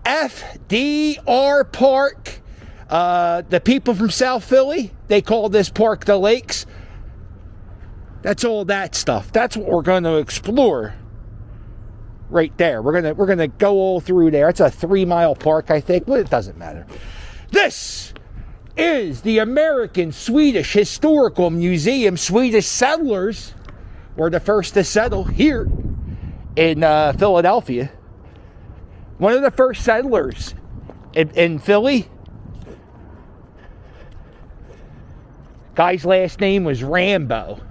F.D.R Park. The people from South Philly, they call this park the Lakes. That's all that stuff. That's what we're going to explore right there. We're gonna go all through there. It's a 3-mile park, I think, but it doesn't matter. This is the American Swedish Historical Museum. Swedish settlers were the first to settle here in Philadelphia. One of the first settlers in Philly. Guy's last name was Rambo.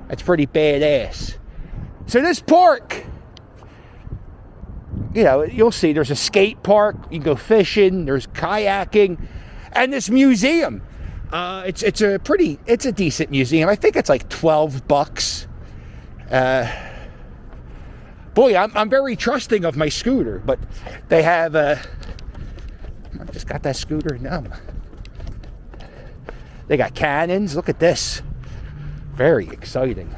That's pretty badass. So this park, you know, you'll see there's a skate park. You can go fishing. There's kayaking, and this museum. It's a decent museum. I think it's like $12. Boy, I'm very trusting of my scooter, but they have. I just got that scooter numb. They got cannons. Look at this. Very exciting.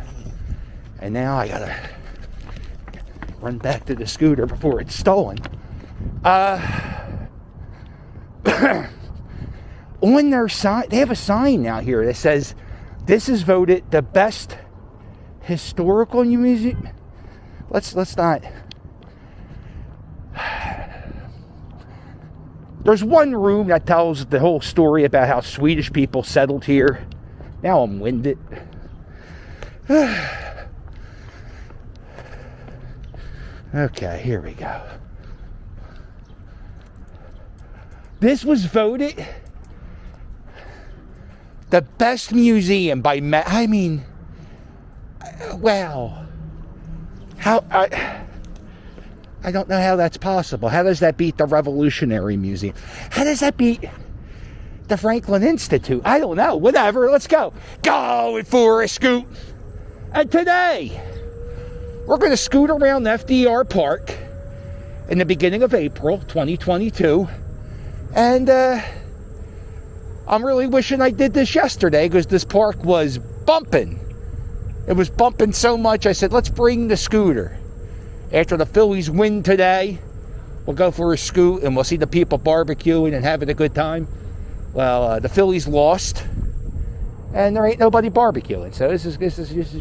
And now I gotta run back to the scooter before it's stolen. On their sign, they have a sign out here that says, "This is voted the best historical museum." Let's not. There's one room that tells the whole story about how Swedish people settled here. Now I'm winded. Okay, here we go. This was voted the best museum by wow. How I don't know how that's possible. How does that beat the Revolutionary Museum? How does that beat the Franklin Institute? I don't know. Whatever. Let's go. Going for a scoot. And today, we're going to scoot around F.D.R Park in the beginning of April 2022. And I'm really wishing I did this yesterday because this park was bumping. It was bumping so much, I said, let's bring the scooter. After the Phillies win today, we'll go for a scoot and we'll see the people barbecuing and having a good time. Well, the Phillies lost, and there ain't nobody barbecuing. So this is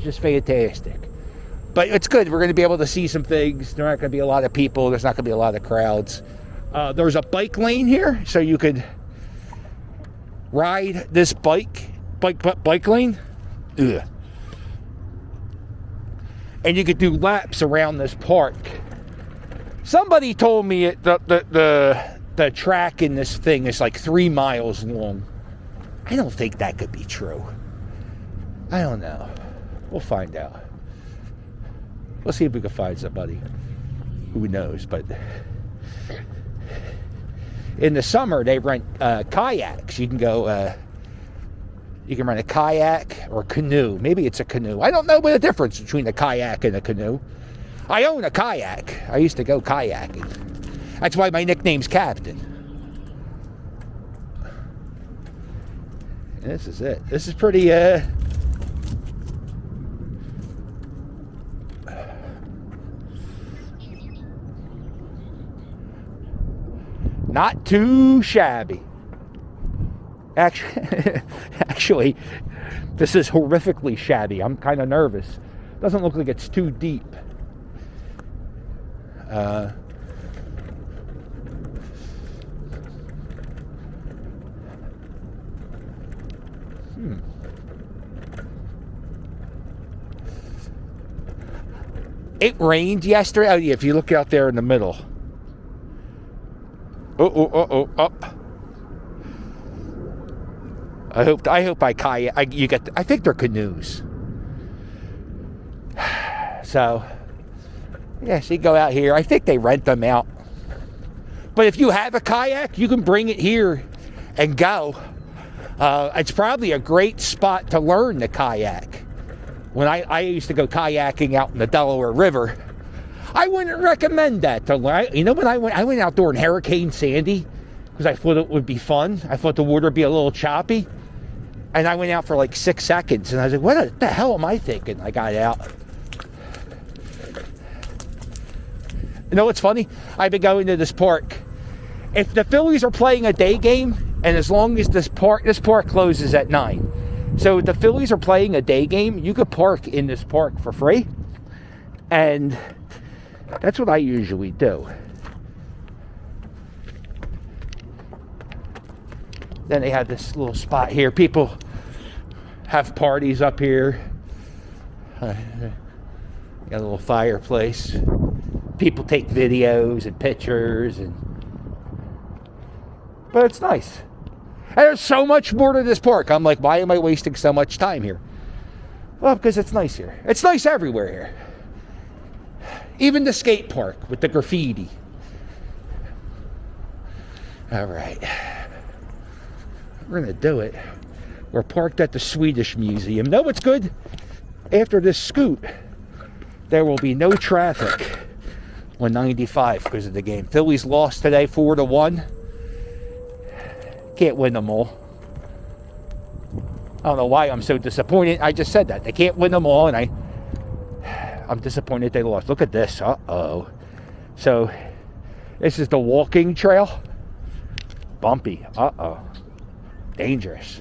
just fantastic. But it's good. We're going to be able to see some things. There aren't going to be a lot of people. There's not going to be a lot of crowds. There's a bike lane here, so you could ride this bike lane. Ugh. And you could do laps around this park. Somebody told me the track in this thing is like 3 miles long. I don't think that could be true. I don't know. We'll find out. We'll see if we can find somebody who knows. But in the summer, they rent kayaks. You can go. You can rent a kayak or a canoe. Maybe it's a canoe. I don't know what the difference between a kayak and a canoe. I own a kayak. I used to go kayaking. That's why my nickname's Captain. And this is it. This is pretty, not too shabby. Actually, this is horrifically shabby. I'm kind of nervous. Doesn't look like it's too deep. It rained yesterday. Oh yeah, if you look out there in the middle. Up. I hope I kayak. You get. I think they're canoes. So, yeah, so you go out here. I think they rent them out. But if you have a kayak, you can bring it here and go. It's probably a great spot to learn the kayak. When I used to go kayaking out in the Delaware River, I wouldn't recommend that to learn. You know, when I went out there in Hurricane Sandy because I thought it would be fun. I thought the water would be a little choppy. And I went out for like 6 seconds, and I was like, what the hell am I thinking? I got out. You know what's funny? I've been going to this park if the Phillies are playing a day game, and as long as this park closes at 9, so if the Phillies are playing a day game, you could park in this park for free, and that's what I usually do. Then they have this little spot here. People have parties up here. Got a little fireplace. People take videos and pictures, but it's nice. And there's so much more to this park. I'm like, why am I wasting so much time here? Well, because it's nice here. It's nice everywhere here. Even the skate park with the graffiti. All right. We're going to do it. We're parked at the Swedish Museum. Know what's good? After this scoot, there will be no traffic on 95 because of the game. Phillies lost today 4-1. Can't win them all. I don't know why I'm so disappointed. I just said that. They can't win them all, and I'm disappointed they lost. Look at this. Uh-oh. So, this is the walking trail. Bumpy. Uh-oh. Dangerous.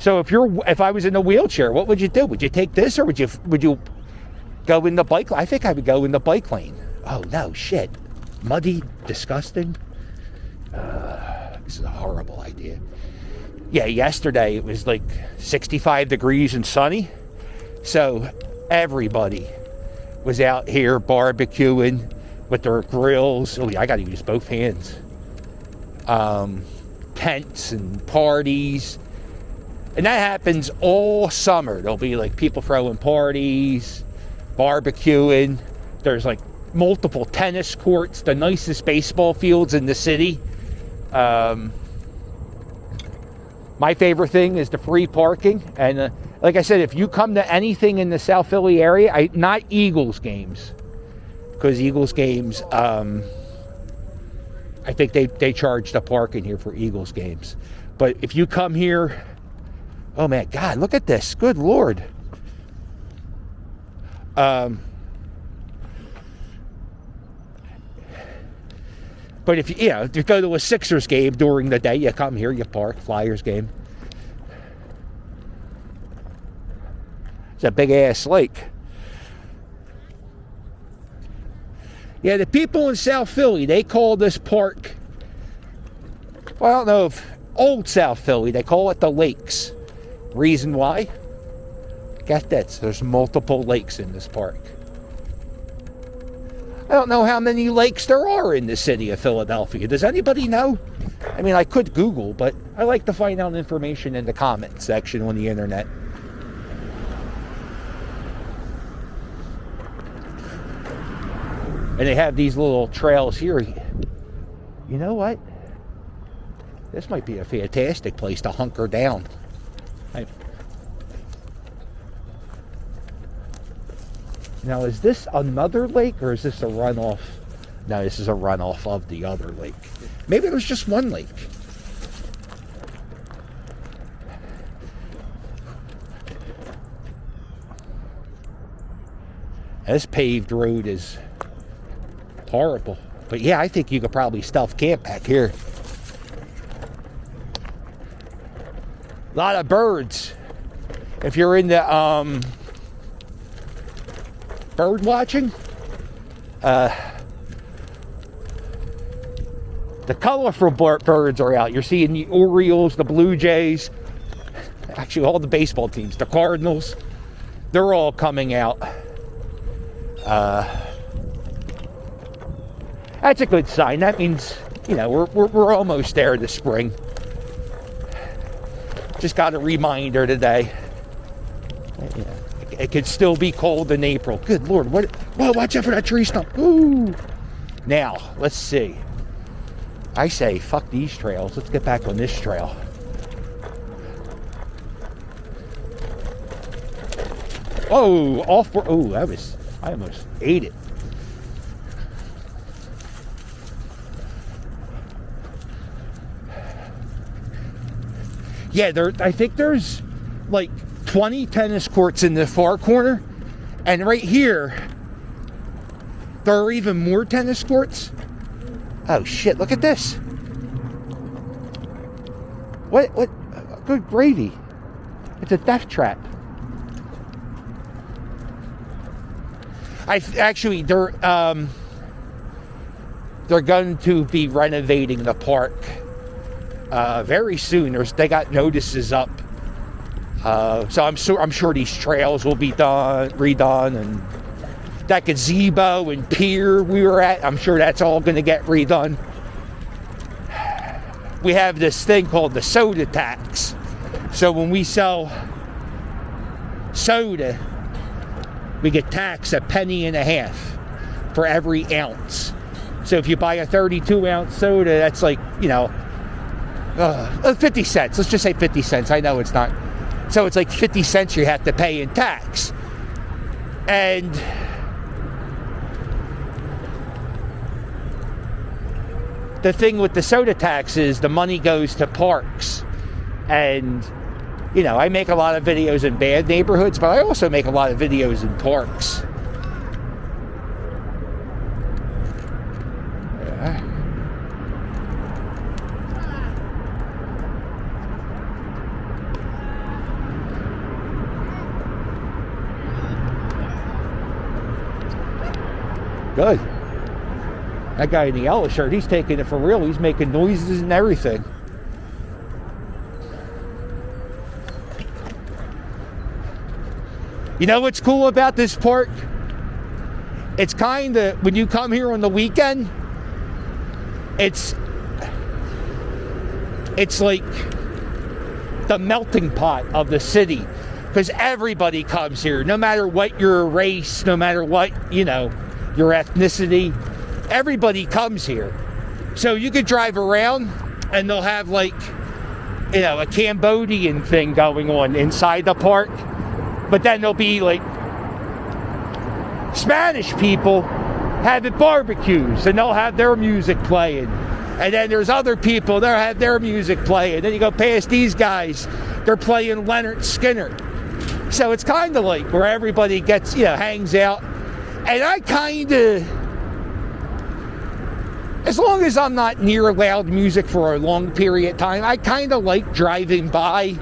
So if I was in a wheelchair, what would you do? Would you take this, or would you go in the bike lane? I think I would go in the bike lane. Oh no, shit. Muddy, disgusting. This is a horrible idea. Yeah, yesterday it was like 65 degrees and sunny. So everybody was out here barbecuing with their grills. Oh yeah, I gotta use both hands. Tents and parties. And that happens all summer. There'll be like people throwing parties, barbecuing. There's like multiple tennis courts, the nicest baseball fields in the city. My favorite thing is the free parking. And like I said, if you come to anything in the South Philly area, not Eagles games, because Eagles games, I think they charge the parking here for Eagles games. But if you come here, oh man, God, look at this. Good Lord. But if you go to a Sixers game during the day, you come here, you park. Flyers game. It's a big ass lake. Yeah, the people in South Philly, they call this park, well, I don't know if old South Philly, they call it the Lakes. Reason why? Get this, there's multiple lakes in this park. I don't know how many lakes there are in the city of Philadelphia. Does anybody know? I mean, I could Google, but I like to find out information in the comment section on the internet. And they have these little trails here. You know what? This might be a fantastic place to hunker down. Now, is this another lake, or is this a runoff? No, this is a runoff of the other lake. Maybe there's just one lake. This paved road is horrible. But yeah, I think you could probably stealth camp back here. A lot of birds. If you're into bird watching, the colorful birds are out. You're seeing the Orioles, the Blue Jays, actually all the baseball teams, the Cardinals, they're all coming out. That's a good sign. That means, we're almost there this spring. Just got a reminder today. It could still be cold in April. Good Lord. Whoa, watch out for that tree stump. Ooh. Now, let's see. I say, fuck these trails. Let's get back on this trail. Oh, I almost ate it. Yeah, I think there's like 20 tennis courts in the far corner, and right here There are even more tennis courts. Oh shit, look at this. What, good gravy. It's a death trap. They're going to be renovating the park very soon. They got notices up, so I'm sure these trails will be redone, and that gazebo and pier we were at, I'm sure that's all going to get redone. We have this thing called the soda tax. So when we sell soda, we get taxed $0.015 for every ounce. So if you buy a 32-ounce soda, that's like, 50 cents. Let's just say 50 cents. I know it's not. So it's like 50 cents you have to pay in tax. And the thing with the soda tax is the money goes to parks. And, I make a lot of videos in bad neighborhoods, but I also make a lot of videos in parks. Good. That guy in the yellow shirt, he's taking it for real. He's making noises and everything. You know what's cool about this park? It's kind of, when you come here on the weekend, it's like the melting pot of the city. Because everybody comes here, no matter what your race, no matter what, your ethnicity, everybody comes here. So you could drive around and they'll have a Cambodian thing going on inside the park. But then there'll be Spanish people having barbecues and they'll have their music playing. And then there's other people, they'll have their music playing. Then you go past these guys, they're playing Leonard Skinner. So it's kind of like where everybody gets, hangs out. And I kind of, as long as I'm not near loud music for a long period of time, I kind of like driving by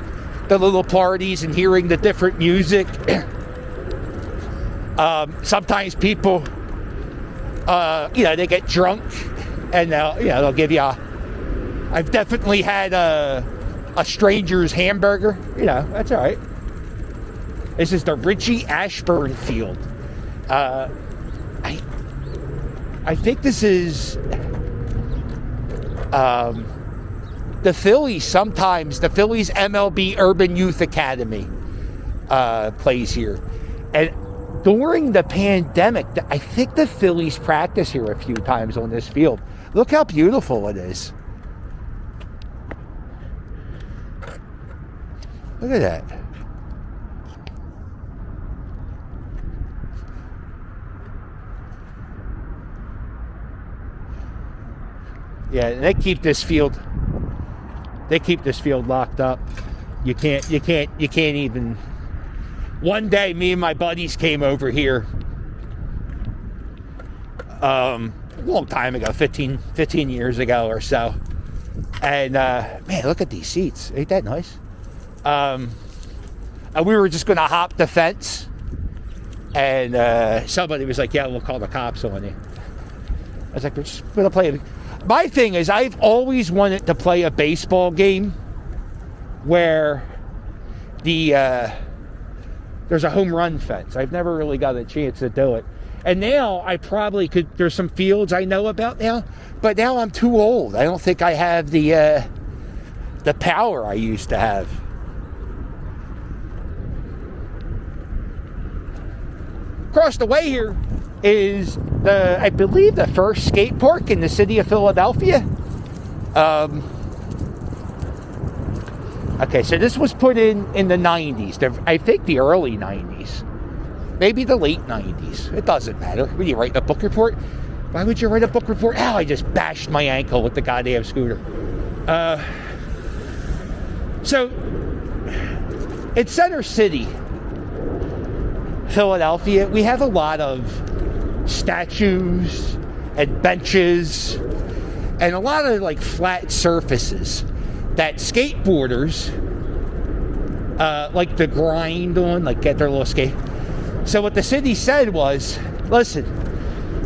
the little parties and hearing the different music. Sometimes people, they get drunk and they'll give you I've definitely had a stranger's hamburger. That's all right. This is the Richie Ashburn Field. I think this is the Phillies MLB Urban Youth Academy plays here. And during the pandemic, I think the Phillies practice here a few times on this field. Look how beautiful it is. Look at that. Yeah, they keep this field locked up. You can't even. One day, me and my buddies came over here a long time ago, 15 years ago or so. And man, look at these seats. Ain't that nice? And we were just going to hop the fence. And somebody was like, yeah, we'll call the cops on you. I was like, we're just going to play. My thing is, I've always wanted to play a baseball game where there's a home run fence. I've never really got a chance to do it. And now I probably could, there's some fields I know about now, but now I'm too old. I don't think I have the power I used to have. Across the way here is I believe the first skate park in the city of Philadelphia. Okay, so this was put in the 90s. I think the early 90s. Maybe the late 90s. It doesn't matter. When you write a book report, why would you write a book report? Ow, I just bashed my ankle with the goddamn scooter. So, it's Center City, Philadelphia. We have a lot of statues and benches and a lot of like flat surfaces that skateboarders like to grind on, like get their little skate. So what the city said was, listen,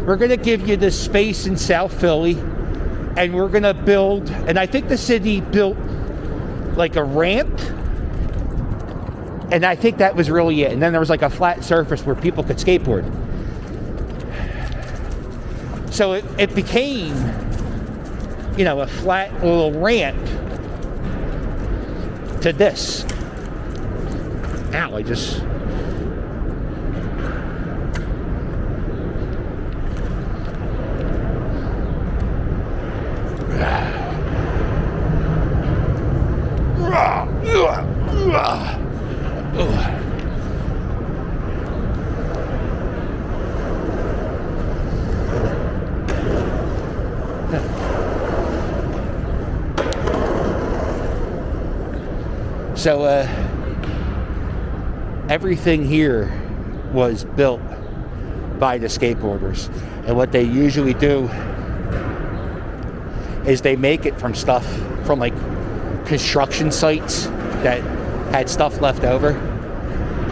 we're going to give you this space in South Philly and we're going to build, and I think the city built like a ramp, and I think that was really it. And then there was like a flat surface where people could skateboard. So it became, you know, a flat little ramp to this. Ow, I just... So everything here was built by the skateboarders, and what they usually do is they make it from stuff from like construction sites that had stuff left over.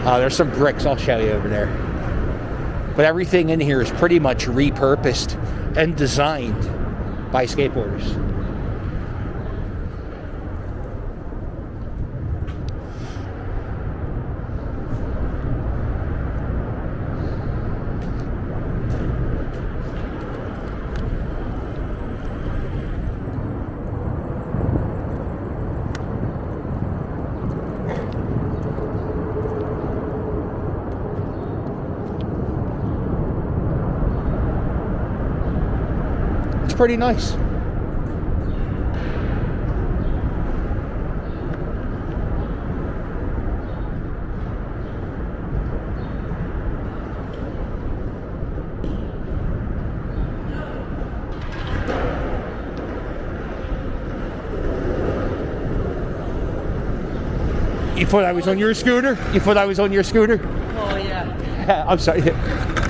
There's some bricks I'll show you over there, but everything in here is pretty much repurposed and designed by skateboarders. Pretty nice. You thought I was on your scooter? You thought I was on your scooter? Oh, yeah. I'm sorry.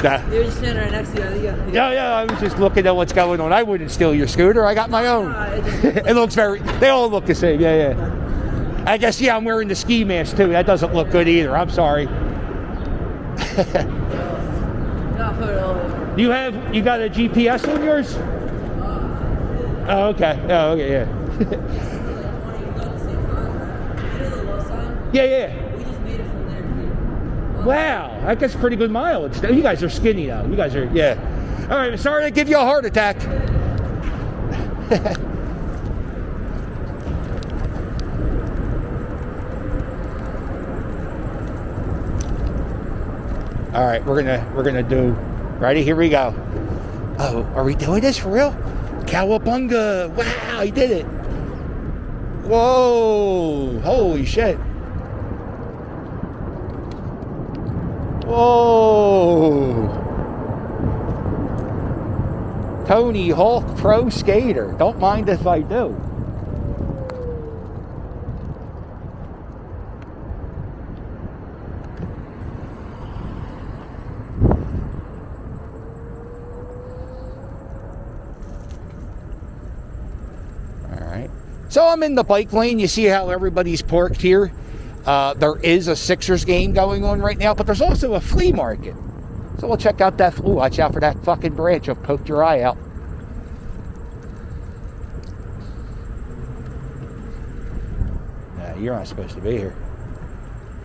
Nah. You're just standing right next to you. Yeah, I was just looking at what's going on. I wouldn't steal your scooter. I got my own. It looks they all look the same. Yeah. I guess, I'm wearing the ski mask too. That doesn't look good either. I'm sorry. You got a GPS on yours? Oh, okay. Yeah. Yeah. We just made it from there. Wow, that gets pretty good mileage. You guys are skinny now. You guys are, yeah. All right, sorry to give you a heart attack. All right, we're gonna do. Ready? Here we go. Oh, are we doing this for real? Cowabunga! Wow, he did it. Whoa! Holy shit! Whoa! Tony Hawk Pro Skater. Don't mind if I do. Alright. So I'm in the bike lane. You see how everybody's parked here? There is a Sixers game going on right now, but there's also a flea market. So we'll check out that flea. Watch out for that fucking branch. I'll poke your eye out. You're not supposed to be here.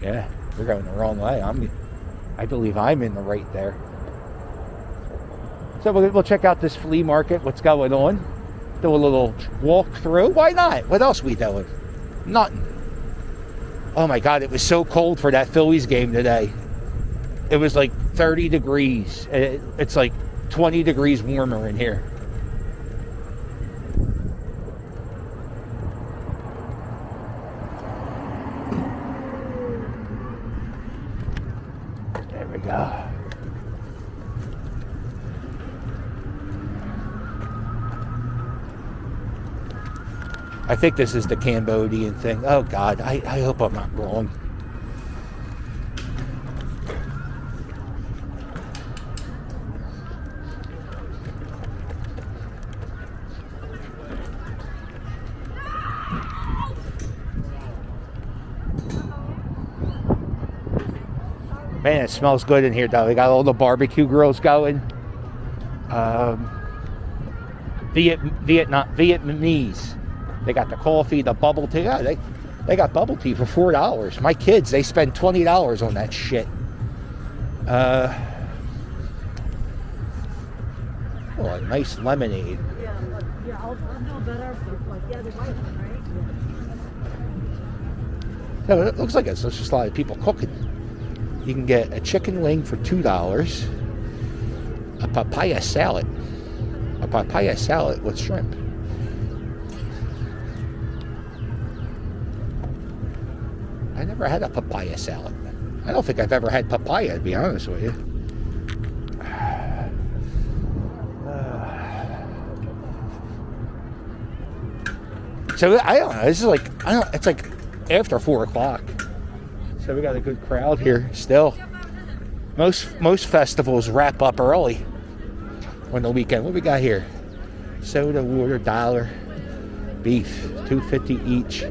Yeah, you're going the wrong way. I believe I'm in the right there. So we'll check out this flea market. What's going on? Do a little walk through. Why not? What else we doing? Nothing. Oh my God, it was so cold for that Phillies game today. It was like 30 degrees. It's like 20 degrees warmer in here. There we go. I think this is the Cambodian thing. Oh God, I hope I'm not wrong. Man, it smells good in here, though. They got all the barbecue grills going. Vietnamese. They got the coffee, the bubble tea. Yeah, they got bubble tea for $4. My kids, they spend $20 on that shit. Oh, a nice lemonade. Yeah, I'll know better. Yeah, the white one, right? So it looks like it's just a lot of people cooking. You can get a chicken wing for $2, a papaya salad with shrimp. I never had a papaya salad. I don't think I've ever had papaya, to be honest with you. So I don't know. This is like it's like after 4 o'clock. So we got a good crowd here still. Most festivals wrap up early on the weekend. What we got here? Soda, water, $1. Beef, $2.50 each.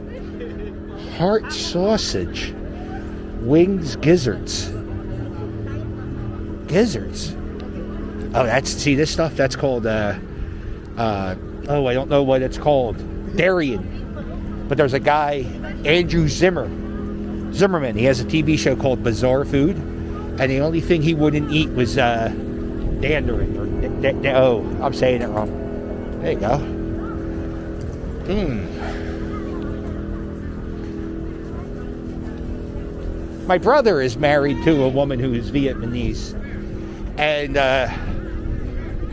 Heart sausage. Wings, gizzards. Gizzards. Oh, this stuff? That's called, I don't know what it's called. Darien. But there's a guy, Andrew Zimmerman. He has a TV show called Bizarre Food. And the only thing he wouldn't eat was Dandarin. I'm saying it wrong. There you go. My brother is married to a woman who is Vietnamese. And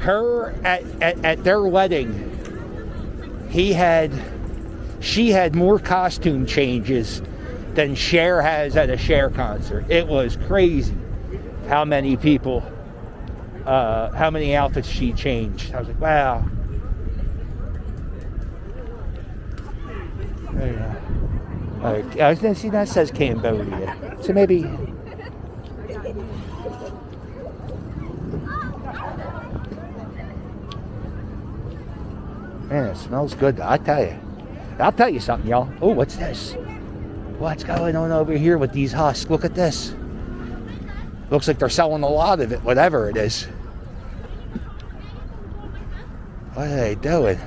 her, at their wedding, she had more costume changes than Cher has at a Cher concert. It was crazy how many people, how many outfits she changed. I was like, wow. There you go. I was gonna see that says Cambodia. So maybe. Man, it smells good. I'll tell you something, y'all. Oh, what's this? What's going on over here with these husks? Look at this. Looks like they're selling a lot of it, whatever it is. What are they doing?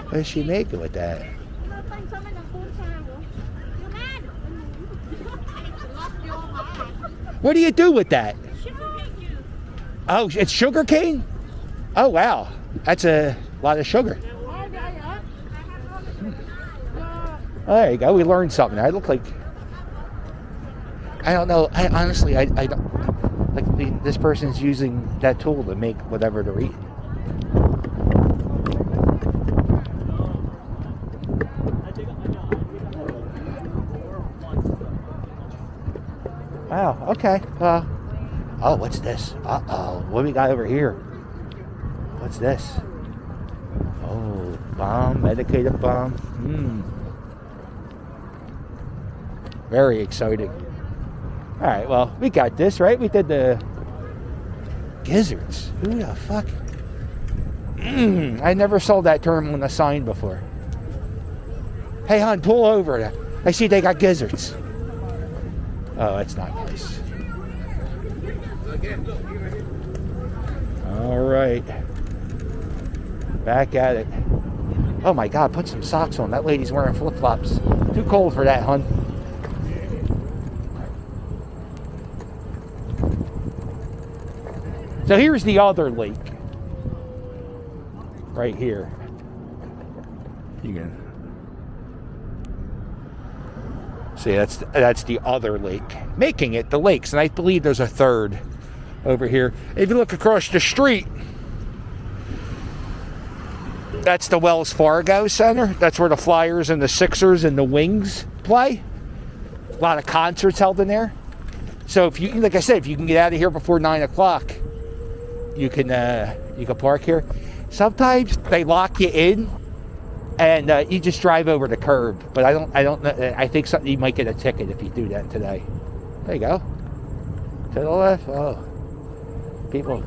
What is she making with that? What do you do with that? Oh, it's sugar cane? Oh, wow. That's a lot of sugar. Oh, there you go. We learned something. I look like... I don't know. I honestly don't... Like, this person's using that tool to make whatever they're eating. Wow, okay. Oh, what's this? Uh-oh. What do we got over here? What's this? Oh, bomb, medicated bomb. Very exciting. All right, well, we got this, right? We did the gizzards. Who the fuck? I never saw that term on a sign before. Hey, hon, pull over. I see they got gizzards. Oh, that's not nice. All right. Back at it. Oh my God, put some socks on. That lady's wearing flip-flops. Too cold for that, hun. So here's the other lake. Right here. You can see that's the other lake. Making it the lakes. And I believe there's a third over here. If you look across the street, that's the Wells Fargo Center. That's where the Flyers and the Sixers and the Wings play. A lot of concerts held in there. So if you, like I said, if you can get out of here before 9 o'clock, you can park here. Sometimes they lock you in, and you just drive over the curb. But I don't know. I think you might get a ticket if you do that today. There you go. To the left. Oh, people.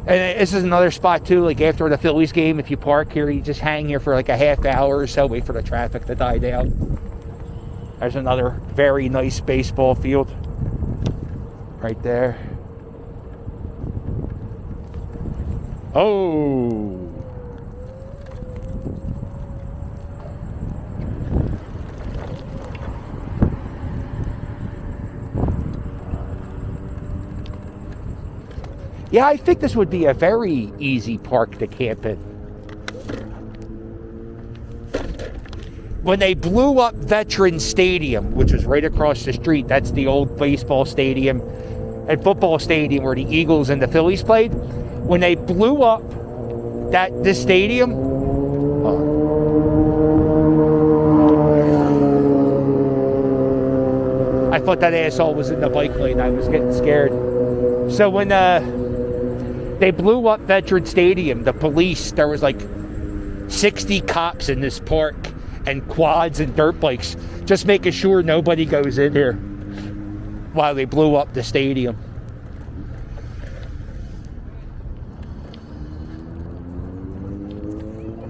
And this is another spot too, like after the Phillies game, if you park here, you just hang here for like a half hour or so, wait for the traffic to die down. There's another very nice baseball field right there. Oh. Yeah, I think this would be a very easy park to camp in. When they blew up Veterans Stadium, which was right across the street, that's the old baseball stadium and football stadium where the Eagles and the Phillies played. When they blew up this stadium, I thought that asshole was in the bike lane. I was getting scared. So when they blew up Veterans Stadium, the police, there was like 60 cops in this park and quads and dirt bikes just making sure nobody goes in here while they blew up the stadium.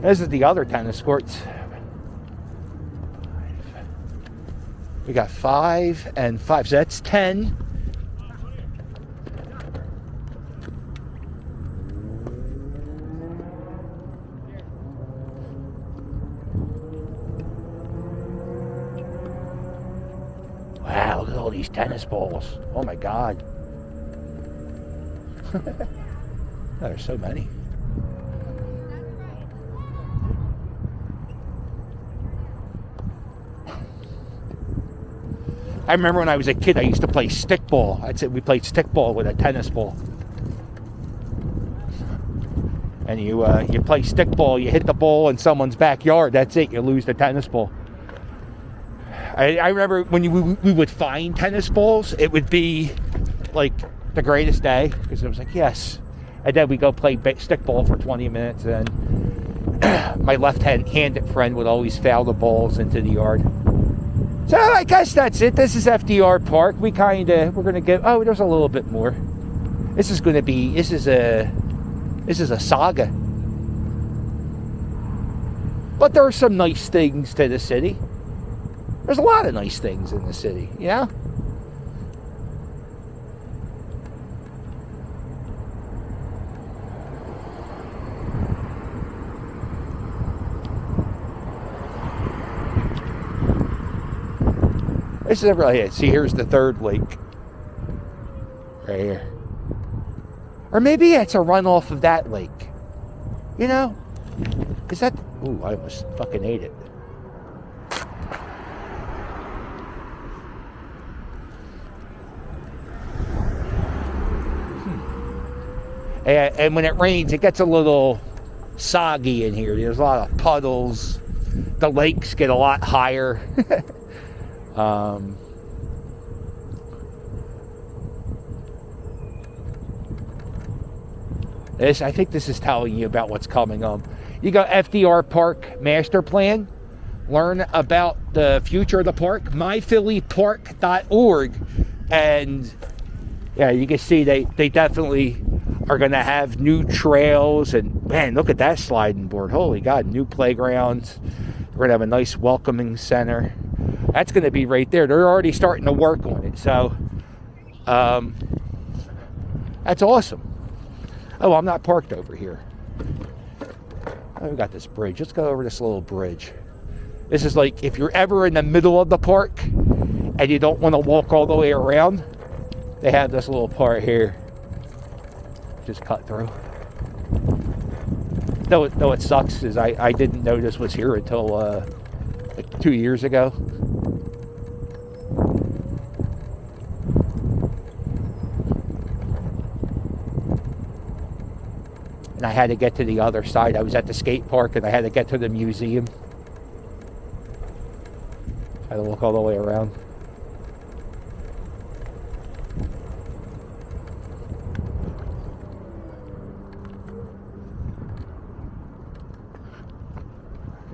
This is the other tennis courts. We got 5 and 5, so that's 10. Wow, look at all these tennis balls. Oh my God. There's so many. I remember when I was a kid, I used to play stickball. I'd say we played stickball with a tennis ball. And you play stickball, you hit the ball in someone's backyard, that's it, you lose the tennis ball. I remember when we would find tennis balls, it would be like the greatest day, because it was like, yes. And then we go play stickball for 20 minutes, and my left-handed friend would always foul the balls into the yard. So I guess that's it. This is F.D.R Park. we're gonna get, oh, there's a little bit more. This is a saga. But there are some nice things to the city. There's a lot of nice things in the city, you know? This is really it. See, here's the third lake. Right here. Or maybe it's a runoff of that lake. You know? Is that... Ooh, I almost fucking ate it. And when it rains, it gets a little soggy in here. There's a lot of puddles. The lakes get a lot higher. I think this is telling you about what's coming up. You go F.D.R Park Master Plan. Learn about the future of the park. myphillypark.org. And yeah, you can see they definitely are going to have new trails. And man, look at that sliding board. Holy God, new playgrounds. We're going to have a nice welcoming center. That's going to be right there. They're already starting to work on it. So that's awesome. Oh, I'm not parked over here. Oh, we got this bridge. Let's go over this little bridge. This is like if you're ever in the middle of the park and you don't want to walk all the way around, they have this little part here. Just cut through. Though it sucks is I didn't know this was here until like 2 years ago. And I had to get to the other side. I was at the skate park and I had to get to the museum. I had to walk all the way around.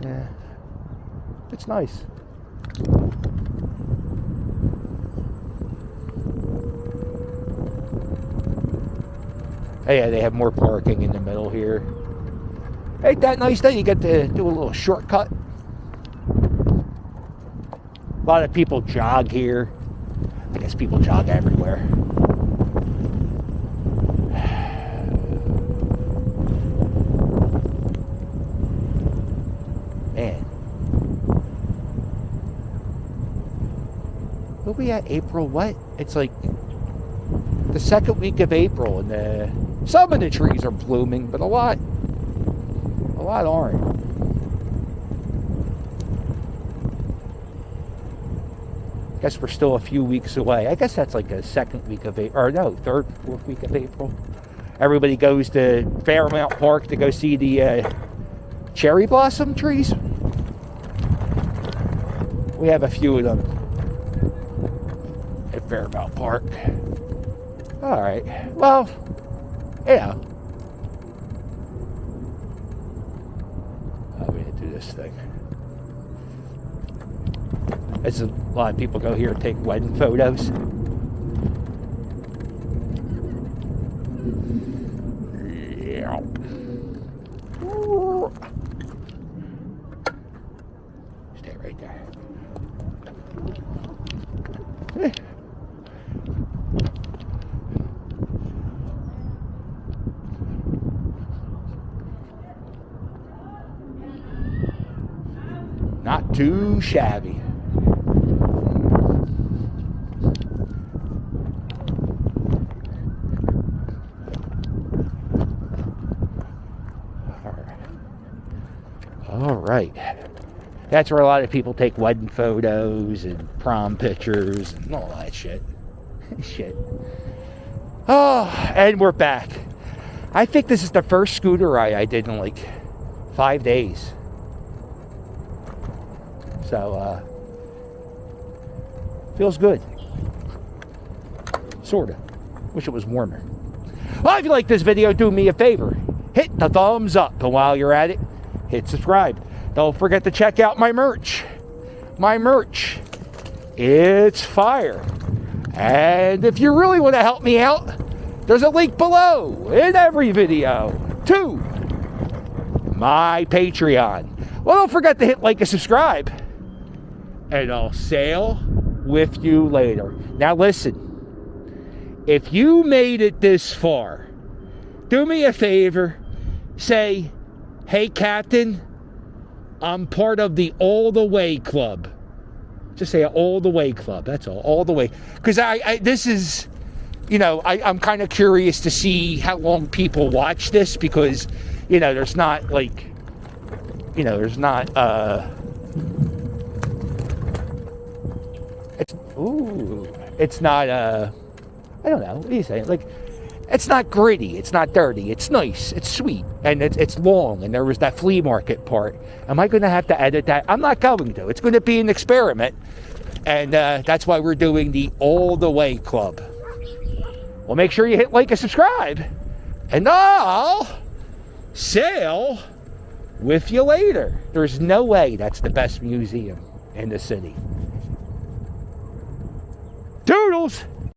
Yeah, it's nice. Oh, yeah, they have more parking in the middle here. Ain't that nice though? You get to do a little shortcut. A lot of people jog here. I guess people jog everywhere. Man. What are we at? April what? It's like the second week of April, and some of the trees are blooming, but a lot aren't. I guess we're still a few weeks away. I guess that's like a second week of April, or no, third, fourth week of April. Everybody goes to Fairmount Park to go see the cherry blossom trees. We have a few of them at Fairmount Park. All right. Well, yeah. I'm going to do this thing. As a lot of people go here and take wedding photos. Yeah. Stay right there. Not too shabby. All right. That's where a lot of people take wedding photos and prom pictures and all that shit. Shit. Oh, and we're back. I think this is the first scooter ride I did in like 5 days. So, feels good. Sorta. Wish it was warmer. Well, if you like this video, do me a favor. Hit the thumbs up. And while you're at it, hit subscribe. Don't forget to check out my merch. My merch. It's fire. And if you really want to help me out, there's a link below in every video to my Patreon. Well, don't forget to hit like and subscribe. And I'll sail with you later. Now listen, if you made it this far, do me a favor, say, hey Captain, I'm part of the All the Way Club. Just say All the Way Club, that's all the way. Because this is, you know, I'm kind of curious to see how long people watch this, because, you know, there's not like, you know, there's not, it's not, I don't know, what are you saying? Like, it's not gritty, it's not dirty, it's nice, it's sweet, and it's long, and there was that flea market part. Am I going to have to edit that? I'm not going to. It's going to be an experiment, and that's why we're doing the All the Way Club. Well, make sure you hit like and subscribe, and I'll sail with you later. There's no way that's the best museum in the city. Doodles!